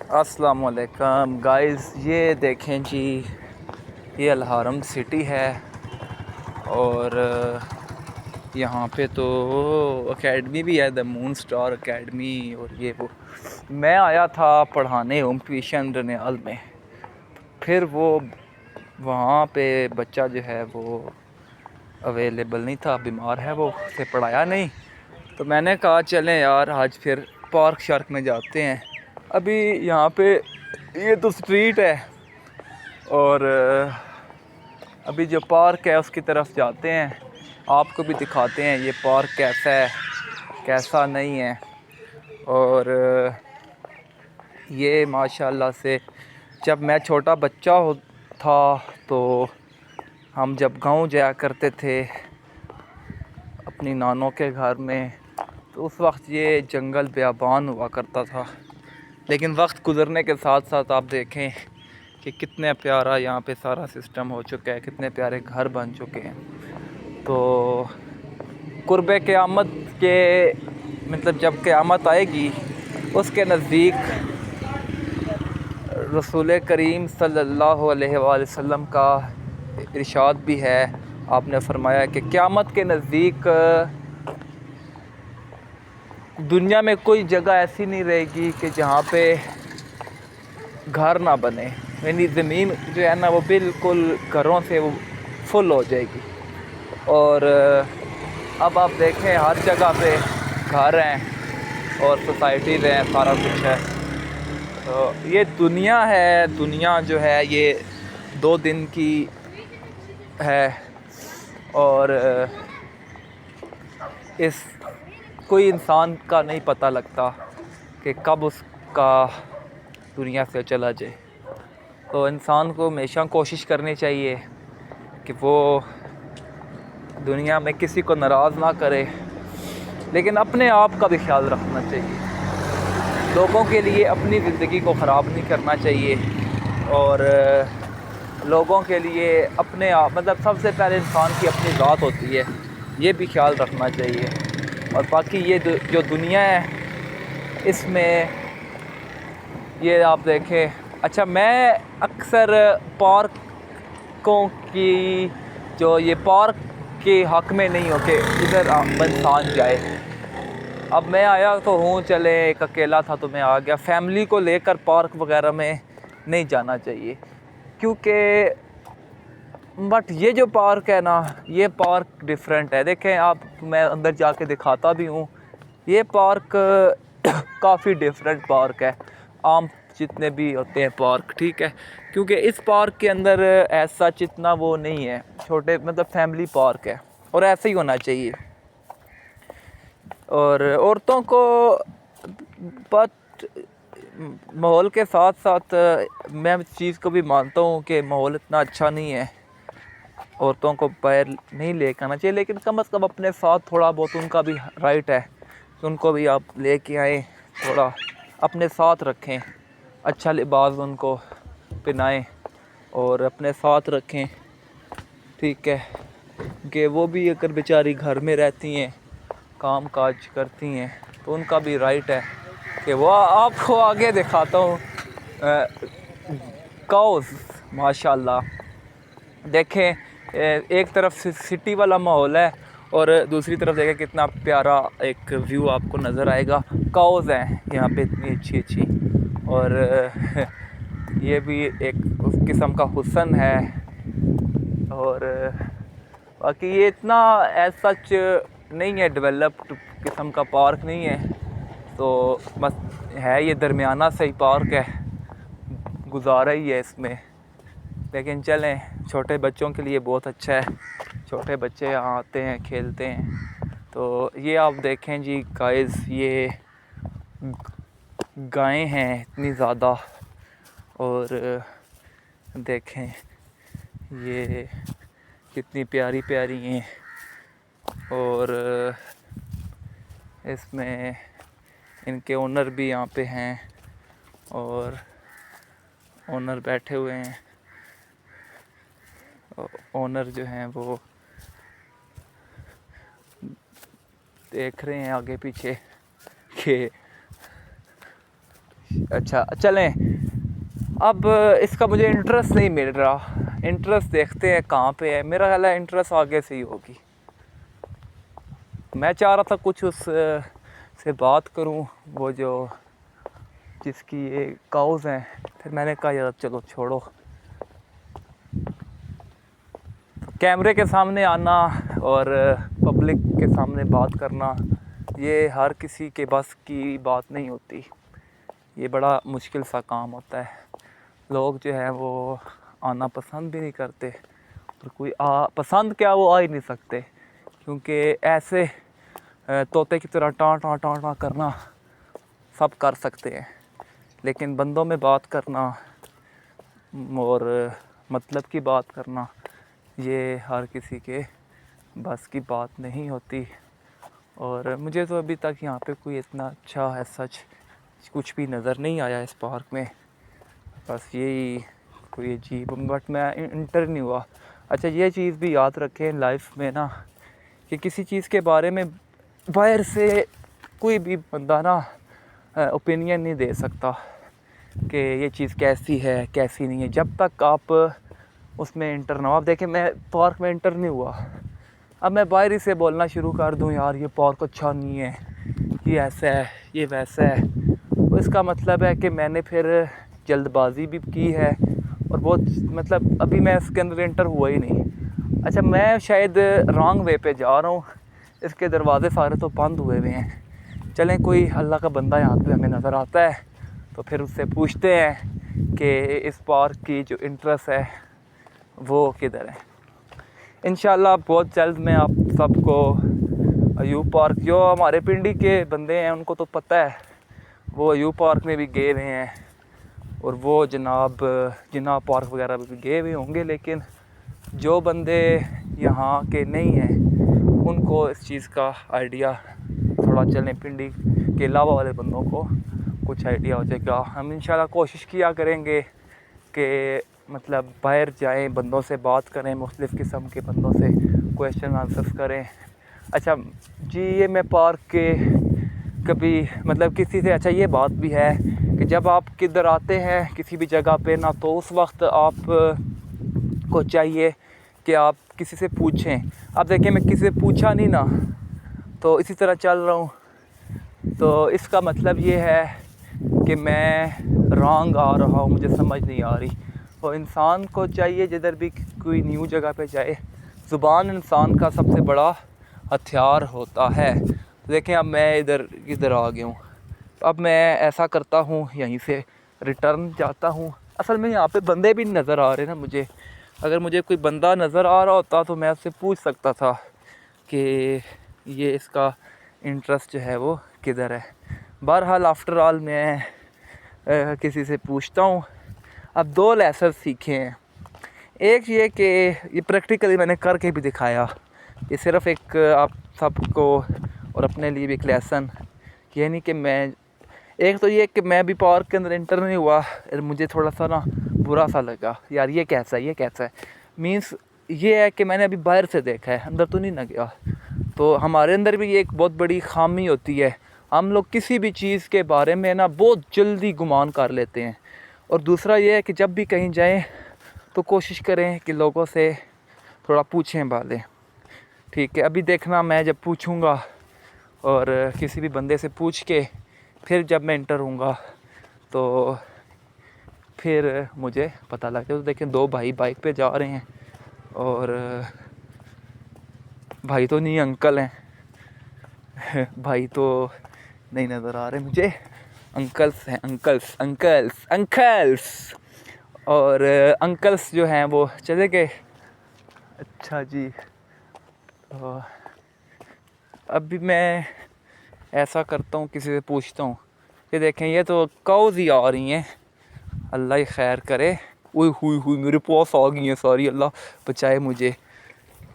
السلام علیکم گائز، یہ دیکھیں جی، یہ الحرم سٹی ہے اور یہاں پہ تو اکیڈمی بھی ہے، دا مون سٹار اکیڈمی، اور یہ وہ میں آیا تھا پڑھانے ہوم ٹیوشن رنیال میں. پھر وہ وہاں پہ بچہ جو ہے وہ اویلیبل نہیں تھا، بیمار ہے، وہ اسے پڑھایا نہیں. تو میں نے کہا چلیں یار آج پھر پارک شارک میں جاتے ہیں. ابھی یہاں پہ یہ تو سٹریٹ ہے اور ابھی جو پارک ہے اس کی طرف جاتے ہیں، آپ کو بھی دکھاتے ہیں یہ پارک کیسا ہے کیسا نہیں ہے. اور یہ ماشاءاللہ سے جب میں چھوٹا بچہ تھا تو ہم جب گاؤں جایا کرتے تھے اپنی نانوں کے گھر میں، تو اس وقت یہ جنگل بیابان ہوا کرتا تھا. لیکن وقت گزرنے کے ساتھ ساتھ آپ دیکھیں کہ کتنے پیارا یہاں پہ سارا سسٹم ہو چکا ہے، کتنے پیارے گھر بن چکے ہیں. تو قرب قیامت کے مطلب جب قیامت آئے گی اس کے نزدیک رسول کریم صلی اللہ علیہ وآلہ وسلم کا ارشاد بھی ہے. آپ نے فرمایا کہ قیامت کے نزدیک دنیا میں کوئی جگہ ایسی نہیں رہے گی کہ جہاں پہ گھر نہ بنے، یعنی زمین جو ہے نا وہ بالکل گھروں سے وہ فل ہو جائے گی. اور اب آپ دیکھیں ہر جگہ پہ گھر ہیں اور سوسائٹیز ہیں، سارا کچھ ہے. تو یہ دنیا ہے، دنیا جو ہے یہ 2 دن کی ہے اور اس کوئی انسان کا نہیں پتہ لگتا کہ کب اس کا دنیا سے چلا جائے. تو انسان کو ہمیشہ کوشش کرنی چاہیے کہ وہ دنیا میں کسی کو ناراض نہ کرے، لیکن اپنے آپ کا بھی خیال رکھنا چاہیے. لوگوں کے لیے اپنی زندگی کو خراب نہیں کرنا چاہیے اور لوگوں کے لیے اپنے آپ مطلب سب سے پہلے انسان کی اپنی ذات ہوتی ہے، یہ بھی خیال رکھنا چاہیے. اور باقی یہ جو دنیا ہے اس میں یہ آپ دیکھیں. اچھا، میں اکثر پارکوں کی جو یہ پارک کے حق میں نہیں ہو کہ ادھر انسان جائے. اب میں آیا تو ہوں، چلے ایک اکیلا تھا تو میں آ گیا. فیملی کو لے کر پارک وغیرہ میں نہیں جانا چاہیے کیونکہ بٹ یہ جو پارک ہے نا یہ پارک ڈیفرنٹ ہے. دیکھیں آپ، میں اندر جا کے دکھاتا بھی ہوں. یہ پارک کافی ڈیفرنٹ پارک ہے عام جتنے بھی ہوتے ہیں پارک، ٹھیک ہے، کیونکہ اس پارک کے اندر ایسا اتنا وہ نہیں ہے، چھوٹے مطلب فیملی پارک ہے اور ایسے ہی ہونا چاہیے. اور عورتوں کو بات ماحول کے ساتھ ساتھ میں اس چیز کو بھی مانتا ہوں کہ ماحول اتنا اچھا نہیں ہے، عورتوں کو باہر نہیں لے کے آنا چاہیے، لیکن کم از کم اپنے ساتھ تھوڑا بہت ان کا بھی رائٹ ہے کہ ان کو بھی آپ لے کے آئیں، تھوڑا اپنے ساتھ رکھیں، اچھا لباس ان کو پہنائیں اور اپنے ساتھ رکھیں، ٹھیک ہے. کہ وہ بھی اگر بیچاری گھر میں رہتی ہیں، کام کاج کرتی ہیں، تو ان کا بھی رائٹ ہے کہ وہ آپ کو آگے دکھاتا ہوں. کاؤز ماشاء اللہ دیکھیں، ایک طرف سٹی والا ماحول ہے اور دوسری طرف دیکھیں کتنا پیارا ایک ویو آپ کو نظر آئے گا. کاؤز ہیں یہاں پہ اتنی اچھی اچھی، اور یہ بھی ایک قسم کا حسن ہے. اور باقی یہ اتنا ایز سچ نہیں ہے، ڈیولپڈ قسم کا پارک نہیں ہے، تو بس ہے یہ درمیانہ صحیح پارک ہے، گزارا ہی ہے اس میں. لیکن چلیں چھوٹے بچوں کے لیے بہت اچھا ہے، چھوٹے بچے یہاں آتے ہیں کھیلتے ہیں. تو یہ آپ دیکھیں جی گائز، یہ گائیں ہیں اتنی زیادہ، اور دیکھیں یہ کتنی پیاری پیاری ہیں. اور اس میں ان کے اونر بھی یہاں پہ ہیں اور اونر بیٹھے ہوئے ہیں. اونر جو ہیں وہ دیکھ رہے ہیں آگے پیچھے کہ اچھا چلیں، اب اس کا مجھے انٹرسٹ نہیں مل رہا. انٹرسٹ دیکھتے ہیں کہاں پہ ہے. میرا خیال ہے انٹرسٹ آگے سے ہی ہوگی. میں چاہ رہا تھا کچھ اس سے بات کروں، وہ جو جس کی یہ کاؤز ہیں. پھر میں نے کہا یار چلو چھوڑو. کیمرے کے سامنے آنا اور پبلک کے سامنے بات کرنا یہ ہر کسی کے بس کی بات نہیں ہوتی. یہ بڑا مشکل سا کام ہوتا ہے. لوگ جو ہیں وہ آنا پسند بھی نہیں کرتے، اور کوئی پسند کیا وہ آ ہی نہیں سکتے، کیونکہ ایسے طوطے کی طرح ٹاں ٹاں ٹاں ٹاں کرنا سب کر سکتے ہیں، لیکن بندوں میں بات کرنا اور مطلب کی بات کرنا یہ ہر کسی کے بس کی بات نہیں ہوتی. اور مجھے تو ابھی تک یہاں پہ کوئی اتنا اچھا ہے سچ کچھ بھی نظر نہیں آیا اس پارک میں. بس یہی کوئی عجیب، بٹ میں انٹر نہیں ہوا. اچھا یہ چیز بھی یاد رکھیں لائف میں نا، کہ کسی چیز کے بارے میں باہر سے کوئی بھی بندہ نا اوپینین نہیں دے سکتا کہ یہ چیز کیسی ہے کیسی نہیں ہے، جب تک آپ اس میں انٹر نہ ہو. آپ دیکھیں میں پارک میں انٹر نہیں ہوا، اب میں باہر ہی سے بولنا شروع کر دوں یار یہ پارک اچھا نہیں ہے، یہ ایسا ہے یہ ویسا ہے، تو اس کا مطلب ہے کہ میں نے پھر جلد بازی بھی کی ہے، اور بہت مطلب ابھی میں اس کے اندر انٹر ہوا ہی نہیں. اچھا میں شاید رانگ وے پہ جا رہا ہوں، اس کے دروازے سارے تو بند ہوئے ہوئے ہیں. چلیں کوئی اللہ کا بندہ یہاں پہ ہمیں نظر آتا ہے تو پھر اس سے پوچھتے ہیں کہ اس پارک کی جو انٹرسٹ ہے وہ کدھر ہے. انشاءاللہ بہت جلد میں آپ سب کو ایوب پارک، جو ہمارے پنڈی کے بندے ہیں ان کو تو پتہ ہے، وہ ایوب پارک میں بھی گئے ہوئے ہیں، اور وہ جناب پارک وغیرہ بھی گئے ہوئے ہوں گے. لیکن جو بندے یہاں کے نہیں ہیں ان کو اس چیز کا آئیڈیا تھوڑا چلیں پنڈی کے علاوہ والے بندوں کو کچھ آئیڈیا ہو جائے گا. ہم انشاءاللہ کوشش کیا کریں گے کہ مطلب باہر جائیں، بندوں سے بات کریں، مختلف قسم کے بندوں سے کویشچن آنسرس کریں. اچھا جی یہ میں پارک کے کبھی مطلب کسی سے، اچھا یہ بات بھی ہے کہ جب آپ کدھر آتے ہیں کسی بھی جگہ پہ نا، تو اس وقت آپ کو چاہیے کہ آپ کسی سے پوچھیں. اب دیکھیں میں کسی سے پوچھا نہیں نا، تو اسی طرح چل رہا ہوں، تو اس کا مطلب یہ ہے کہ میں رانگ آ رہا ہوں، مجھے سمجھ نہیں آ رہی. تو انسان کو چاہیے جدھر بھی کوئی نیو جگہ پہ جائے، زبان انسان کا سب سے بڑا ہتھیار ہوتا ہے. دیکھیں اب میں ادھر آ گیا ہوں، اب میں ایسا کرتا ہوں یہیں سے ریٹرن جاتا ہوں. اصل میں یہاں پہ بندے بھی نظر آ رہے ہیں نا مجھے، اگر مجھے کوئی بندہ نظر آ رہا ہوتا تو میں اس سے پوچھ سکتا تھا کہ یہ اس کا انٹرسٹ جو ہے وہ کدھر ہے. بہرحال آفٹر آل میں کسی سے پوچھتا ہوں. اب 2 لیسن سیکھے ہیں. ایک یہ کہ یہ پریکٹیکلی میں نے کر کے بھی دکھایا، یہ صرف ایک آپ سب کو اور اپنے لیے بھی ایک لیسن، یہ نہیں کہ میں، ایک تو یہ کہ میں بھی پارک کے اندر انٹر نہیں ہوا، مجھے تھوڑا سا نا برا سا لگا یار یہ کیسا ہے مینس یہ ہے کہ میں نے ابھی باہر سے دیکھا ہے، اندر تو نہیں نہ گیا. تو ہمارے اندر بھی یہ ایک بہت بڑی خامی ہوتی ہے، ہم لوگ کسی بھی چیز کے بارے میں نا بہت جلدی گمان کر لیتے ہیں. اور دوسرا یہ ہے کہ جب بھی کہیں جائیں تو کوشش کریں کہ لوگوں سے تھوڑا پوچھیں بالیں. ٹھیک ہے، ابھی دیکھنا میں جب پوچھوں گا اور کسی بھی بندے سے پوچھ کے پھر جب میں انٹر ہوں گا تو پھر مجھے پتہ لگ جائے. تو دیکھیں 2 بھائی بائک پہ جا رہے ہیں، اور بھائی تو نہیں انکل ہیں، بھائی تو نہیں نظر آ رہے مجھے، انکلس ہیں، انکلس اور انکلس جو ہیں وہ چلے گئے. اچھا جی، تو ابھی میں ایسا کرتا ہوں کسی سے پوچھتا ہوں کہ دیکھیں یہ تو کاؤز ہی آ رہی ہیں، اللہ ہی خیر کرے. ہوئی میرے پاس آ گئی ہیں ساری، اللہ بچائے مجھے.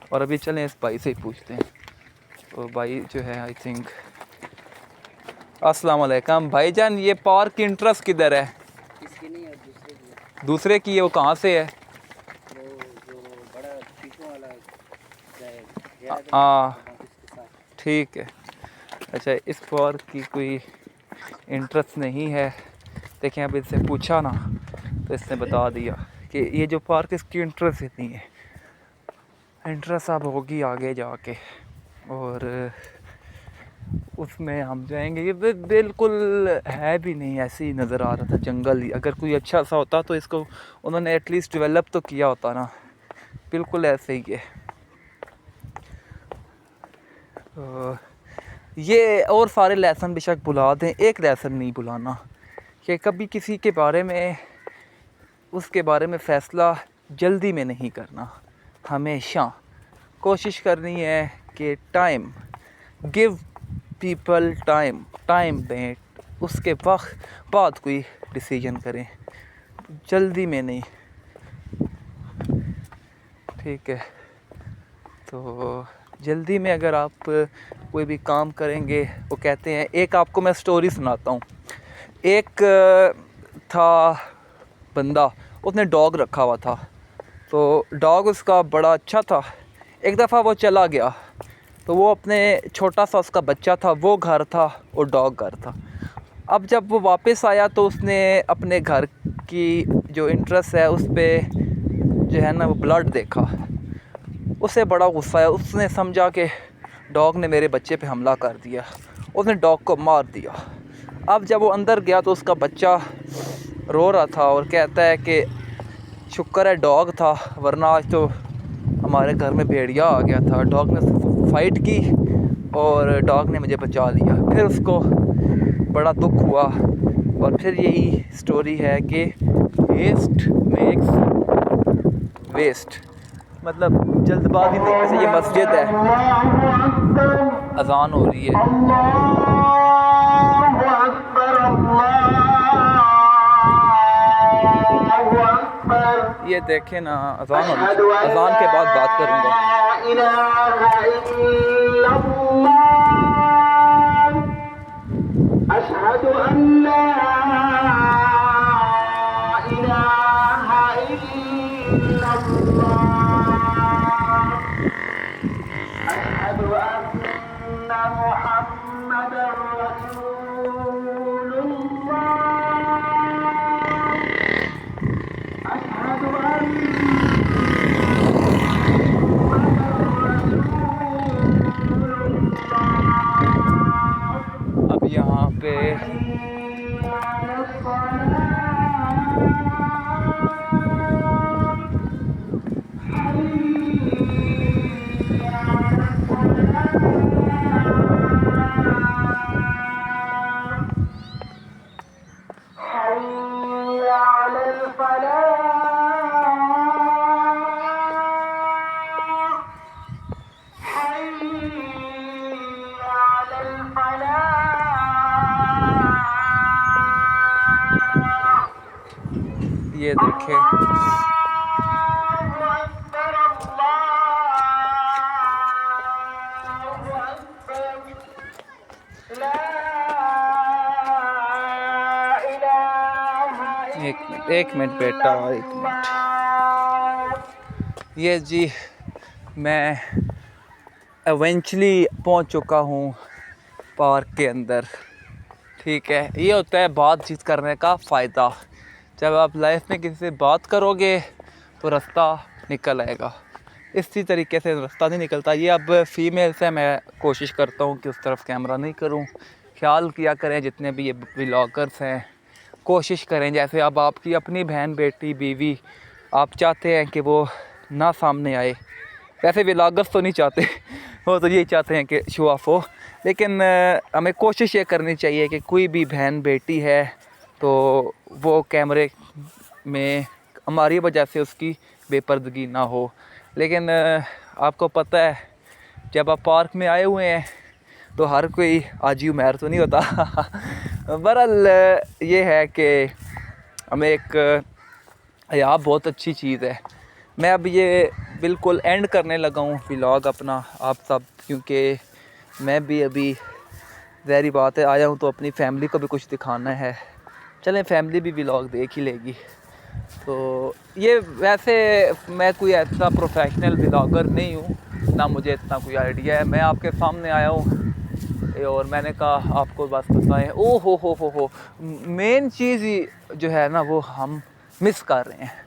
اور ابھی چلیں اس بھائی سے ہی پوچھتے ہیں. تو بھائی جو ہے آئی تھنک، السلام علیکم بھائی جان، یہ پارک کی انٹرسٹ کدھر ہے؟ اس کی نہیں ہے، دوسرے کی ہے. دوسرے کی ہے، وہ کہاں سے ہے؟ وہ جو بڑا پیچھوں والا ہاں اس کے ساتھ. ٹھیک ہے. اچھا اس پارک کی کوئی انٹرسٹ نہیں ہے، دیکھیں اب اس سے پوچھا نا تو اس نے بتا دیا کہ یہ جو پارک اس کی انٹرسٹ اتنی ہے، انٹرسٹ اب ہوگی آگے جا کے، اور اس میں ہم جائیں گے۔ یہ بالکل ہے بھی نہیں، ایسے ہی نظر آ رہا تھا جنگل ہی۔ اگر کوئی اچھا سا ہوتا تو اس کو انہوں نے ایٹ لیسٹ ڈیولپ تو کیا ہوتا نا، بالکل ایسے ہی ہے۔ یہ اور سارے لیسن بے شک بلا دیں، ایک لیسن نہیں بلانا کہ کبھی کسی کے بارے میں، اس کے بارے میں فیصلہ جلدی میں نہیں کرنا۔ ہمیشہ کوشش کرنی ہے کہ ٹائم، گیو پیپل ٹائم دیں، اس کے وقت بعد کوئی ڈیسیجن کریں، جلدی میں نہیں، ٹھیک ہے؟ تو جلدی میں اگر آپ کوئی بھی کام کریں گے، وہ کہتے ہیں، ایک آپ کو میں سٹوری سناتا ہوں۔ ایک تھا بندہ، اس نے ڈاگ رکھا ہوا تھا، تو ڈاگ اس کا بڑا اچھا تھا۔ ایک دفعہ وہ چلا گیا تو وہ اپنے چھوٹا سا اس کا بچہ تھا، وہ گھر تھا اور ڈاگ گھر تھا۔ اب جب وہ واپس آیا تو اس نے اپنے گھر کی جو انٹرسٹ ہے اس پہ جو ہے نا وہ بلڈ دیکھا، اسے بڑا غصہ آیا۔ اس نے سمجھا کہ ڈاگ نے میرے بچے پہ حملہ کر دیا، اس نے ڈاگ کو مار دیا۔ اب جب وہ اندر گیا تو اس کا بچہ رو رہا تھا اور کہتا ہے کہ شکر ہے ڈاگ تھا، ورنہ آج تو ہمارے گھر میں بھیڑیا آ گیا تھا۔ ڈاگ نے فائٹ کی اور ڈاگ نے مجھے بچا لیا۔ پھر اس کو بڑا دکھ ہوا، اور پھر یہی سٹوری ہے کہ ہیسٹ میکس ویسٹ، مطلب جلد بازی نہیں۔ ویسے یہ مسجد ہے، اذان ہو رہی ہے۔ یہ دیکھیں نا، اذان ہو رہی ہے، اذان کے بعد بات کروں گا۔ أشهد أن لا إله إلا الله أشهد أن محمدا رسول الله أشهد أن اب یہاں پہ یہ دیکھیں، ایک منٹ بیٹا، ایک منٹ۔ یہ جی میں ایونچولی پہنچ چکا ہوں پارک کے اندر، ٹھیک ہے؟ یہ ہوتا ہے بات چیت کرنے کا فائدہ۔ جب آپ لائف میں کسی سے بات کرو گے تو رستہ نکل آئے گا، اسی طریقے سے رستہ نہیں نکلتا۔ یہ اب فیمیل سے میں کوشش کرتا ہوں کہ اس طرف کیمرہ نہیں کروں۔ خیال کیا کریں جتنے بھی یہ ولاگرس ہیں، کوشش کریں جیسے اب آپ کی اپنی بہن، بیٹی، بیوی، آپ چاہتے ہیں کہ وہ نہ سامنے آئے۔ ویسے ولاگرس تو نہیں چاہتے، وہ تو یہی چاہتے ہیں کہ شو آف ہو، لیکن ہمیں کوشش یہ کرنی چاہیے کہ کوئی بھی بہن بیٹی ہے تو وہ کیمرے میں ہماری وجہ سے اس کی بے پردگی نہ ہو۔ لیکن آپ کو پتہ ہے جب آپ پارک میں آئے ہوئے ہیں تو ہر کوئی حاجی عمیر تو نہیں ہوتا۔ بہرحال یہ ہے کہ ہمیں ایک حیا بہت اچھی چیز ہے۔ میں اب یہ بالکل اینڈ کرنے لگا ہوں ولاگ اپنا، آپ سب، کیونکہ میں بھی ابھی ظاہری بات ہے آیا ہوں تو اپنی فیملی کو بھی کچھ دکھانا ہے۔ چلیں فیملی بھی ولاگ دیکھ ہی لے گی۔ تو یہ ویسے میں کوئی ایسا پروفیشنل ولاگر نہیں ہوں، نہ مجھے اتنا کوئی آئیڈیا ہے۔ میں آپ کے سامنے آیا ہوں اور میں نے کہا آپ کو بس بتائیں، او ہو مین چیز ہی جو ہے نا وہ ہم مس کر رہے ہیں۔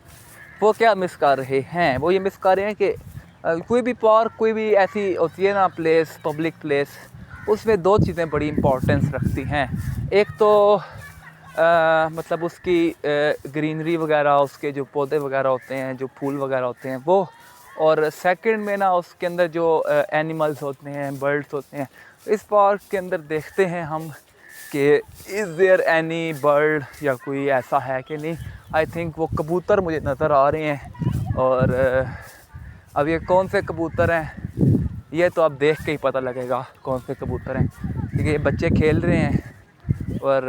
وہ کیا مس کر رہے ہیں؟ وہ یہ مس کر رہے ہیں کہ کوئی بھی پارک، کوئی بھی ایسی ہوتی ہے نا پلیس، پبلک پلیس، اس میں دو چیزیں بڑی امپورٹنس رکھتی ہیں۔ ایک تو مطلب اس کی گرینری وغیرہ، اس کے جو پودے وغیرہ ہوتے ہیں، جو پھول وغیرہ ہوتے ہیں وہ، اور سیکنڈ میں نا اس کے اندر جو اینیملز ہوتے ہیں، برڈز ہوتے ہیں۔ اس پارک کے اندر دیکھتے ہیں ہم کہ از دیئر اینی برڈ یا کوئی ایسا ہے کہ نہیں۔ آئی تھنک وہ کبوتر مجھے نظر آ رہے ہیں، اور اب یہ کون سے کبوتر ہیں یہ تو اب دیکھ کے ہی پتہ لگے گا کون سے کبوتر ہیں، کیونکہ یہ بچے کھیل رہے ہیں۔ اور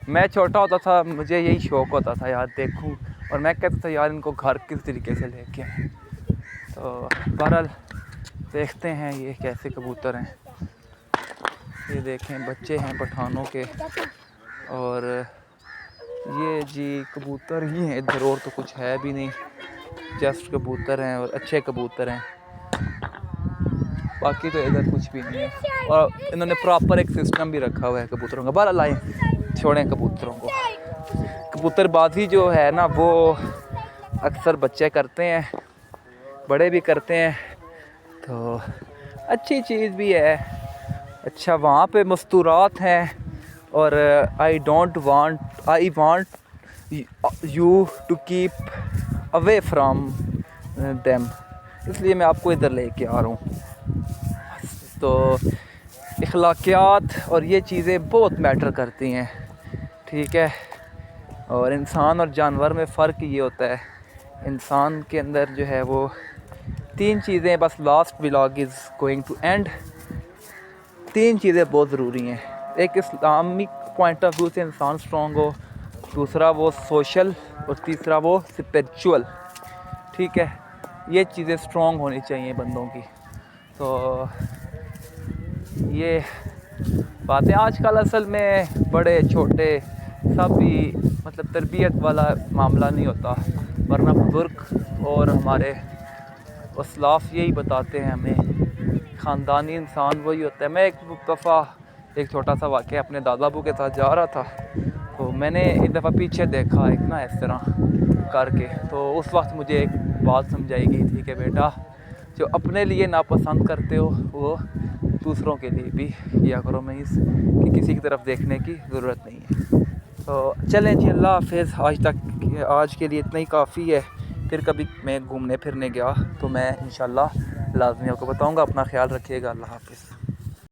میں چھوٹا ہوتا تھا مجھے یہی شوق ہوتا تھا یار دیکھوں، اور میں کہتا تھا یار ان کو گھر کس طریقے سے لے کے آئیں۔ تو بہرحال دیکھتے ہیں یہ کیسے کبوتر ہیں۔ یہ دیکھیں بچے ہیں پٹھانوں کے، اور یہ جی کبوتر ہی ہیں ادھر، اور تو کچھ ہے بھی نہیں، جسٹ کبوتر ہیں اور اچھے کبوتر ہیں، باقی تو ادھر کچھ بھی نہیں ہے۔ اور انہوں نے پراپر ایک سسٹم بھی رکھا ہوا ہے کبوتروں کا۔ بہرحال آئیں چھوڑیں کبوتروں کو۔ کبوتر بازی جو ہے نا وہ اکثر بچے کرتے ہیں، بڑے بھی کرتے ہیں، تو اچھی چیز بھی ہے۔ اچھا وہاں پہ مستورات ہیں، اور I want you to keep away from them, اس لیے میں آپ کو ادھر لے کے آ رہا ہوں۔ تو اخلاقیات اور یہ چیزیں بہت میٹر کرتی ہیں، ٹھیک ہے۔ اور انسان اور جانور میں فرق یہ ہوتا ہے، انسان کے اندر جو ہے وہ تین چیزیں، بس last vlog is going to end, تین چیزیں بہت ضروری ہیں۔ ایک اسلامک پوائنٹ آف ویو سے انسان اسٹرانگ ہو، دوسرا وہ سوشل، اور تیسرا وہ اسپریچول، ٹھیک ہے۔ یہ چیزیں اسٹرانگ ہونی چاہیے بندوں کی۔ تو یہ باتیں آج کل اصل میں بڑے چھوٹے سب بھی مطلب تربیت والا معاملہ نہیں ہوتا، ورنہ بزرگ اور ہمارے اسلاف یہی بتاتے ہیں ہمیں، خاندانی انسان وہی ہوتا ہے۔ میں ایک دفعہ ایک چھوٹا سا واقعہ اپنے دادا ابو کے ساتھ جا رہا تھا، تو میں نے ایک دفعہ پیچھے دیکھا ایک نا اس طرح کر کے، تو اس وقت مجھے ایک بات سمجھائی گئی تھی کہ بیٹا جو اپنے لیے ناپسند کرتے ہو وہ دوسروں کے لیے بھی کیا کرو، میں اس کہ کسی کی طرف دیکھنے کی ضرورت نہیں ہے۔ تو چلیں جی، اللہ حافظ۔ آج کے لیے اتنا ہی کافی ہے، پھر کبھی میں گھومنے پھرنے گیا تو میں انشاءاللہ لازمی آپ کو بتاؤں گا۔ اپنا خیال رکھیے گا، اللہ حافظ۔